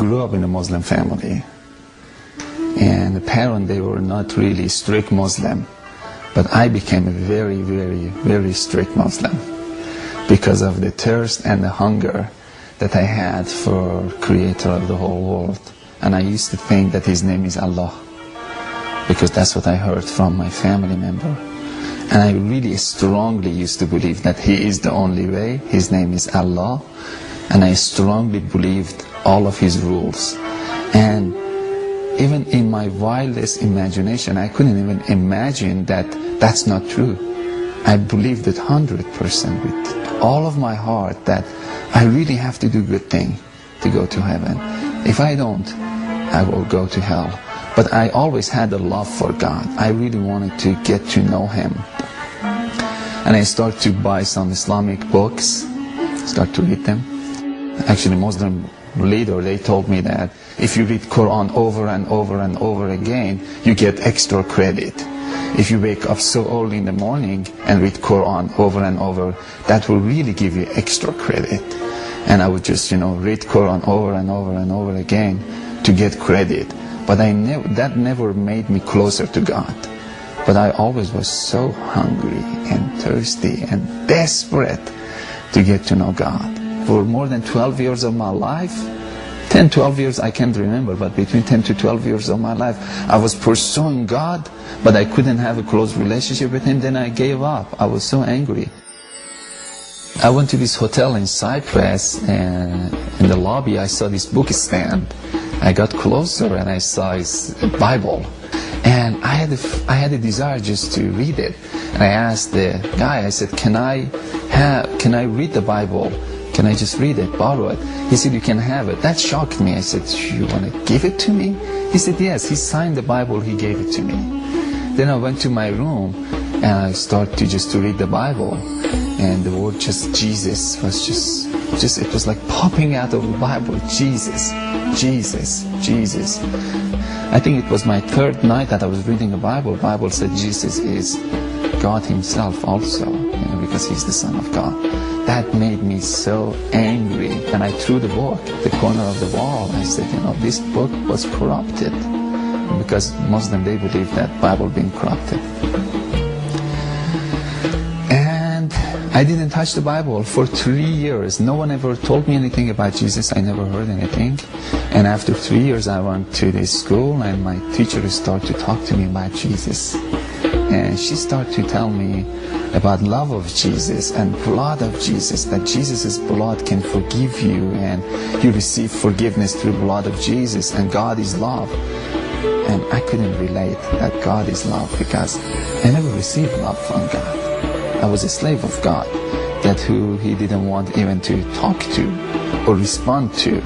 grew up in a Muslim family, and the parents, they were not really strict Muslim, but I became a very, very, very strict Muslim because of the thirst and the hunger that I had for Creator of the whole world. And I used to think that His name is Allah, because that's what I heard from my family member. And I really strongly used to believe that He is the only way. His name is Allah. And I strongly believed all of His rules. And even in my wildest imagination, I couldn't even imagine that that's not true. I believed it 100% with all of my heart that I really have to do good thing to go to heaven. If I don't, I will go to hell. But I always had a love for God. I really wanted to get to know Him. And I started to buy some Islamic books, start to read them. Actually, Muslim leader, they told me that if you read Quran over and over and over again, you get extra credit. If you wake up so early in the morning and read Quran over and over, that will really give you extra credit. And I would just, read Quran over and over and over again to get credit. But that never made me closer to God. But I always was so hungry and thirsty and desperate to get to know God. For more than 12 years of my life, 10, 12 years I can't remember, but between 10 to 12 years of my life, I was pursuing God, but I couldn't have a close relationship with Him. Then I gave up. I was so angry. I went to this hotel in Cyprus, and in the lobby I saw this book stand. I got closer and I saw His Bible, and I had a desire just to read it. And I asked the guy, I said, can I read the Bible? Can I just read it, borrow it? He said, you can have it. That shocked me. I said, you want to give it to me? He said, yes. He signed the Bible, he gave it to me. Then I went to my room and I started to read the Bible. And the word just Jesus was just it was like popping out of the Bible. Jesus, Jesus, Jesus. I think it was my third night that I was reading the Bible. The Bible said Jesus is God Himself also, because He's the Son of God. That made me so angry, and I threw the book at the corner of the wall. I said, this book was corrupted, because Muslim, they believe that Bible being corrupted. And I didn't touch the Bible for 3 years. No one ever told me anything about Jesus. I never heard anything. And after 3 years, I went to this school, and my teacher started to talk to me about Jesus. And she started to tell me about love of Jesus and blood of Jesus, that Jesus' blood can forgive you, and you receive forgiveness through the blood of Jesus, and God is love. And I couldn't relate that God is love, because I never received love from God. I was a slave of God, that who He didn't want even to talk to or respond to.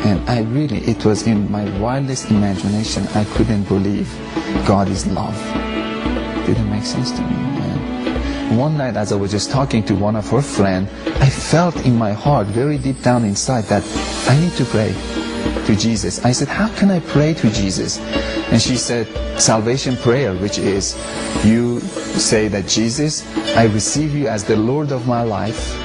And it was in my wildest imagination, I couldn't believe God is love. Didn't make sense to me. One night, as I was just talking to one of her friends, I felt in my heart, very deep down inside, that I need to pray to Jesus. I said, how can I pray to Jesus? And she said, salvation prayer, which is, you say that Jesus, I receive you as the Lord of my life.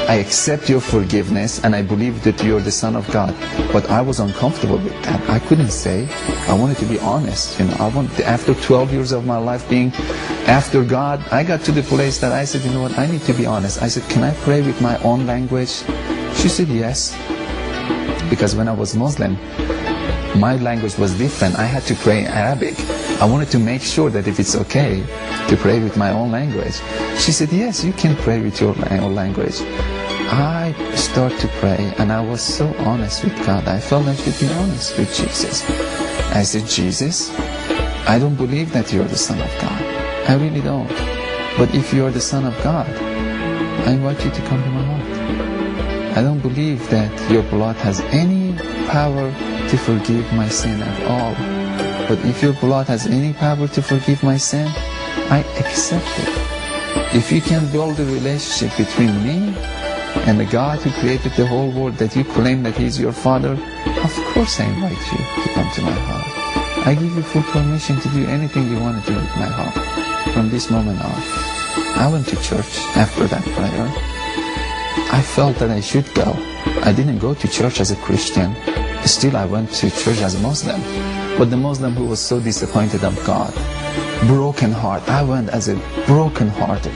I accept your forgiveness, and I believe that you're the Son of God. But I was uncomfortable with that. I couldn't say. I wanted to be honest. After 12 years of my life being after God, I got to the place that I said, I need to be honest. I said, can I pray with my own language? She said, yes. Because when I was Muslim, my language was different. I had to pray in Arabic. I wanted to make sure that if it's okay to pray with my own language. She said, yes, you can pray with your own language. I started to pray, and I was so honest with God. I felt I should be honest with Jesus. I said, Jesus, I don't believe that you're the Son of God. I really don't. But if you're the Son of God, I invite you to come to my heart. I don't believe that your blood has any power to forgive my sin at all. But if your blood has any power to forgive my sin, I accept it. If you can build a relationship between me and the God who created the whole world, that you claim that He's your Father, of course I invite you to come to my heart. I give you full permission to do anything you want to do with my heart from this moment on. I went to church after that prayer. I felt that I should go. I didn't go to church as a Christian. Still, I went to church as a Muslim. But the Muslim who was so disappointed of God, broken heart, I went as a broken hearted,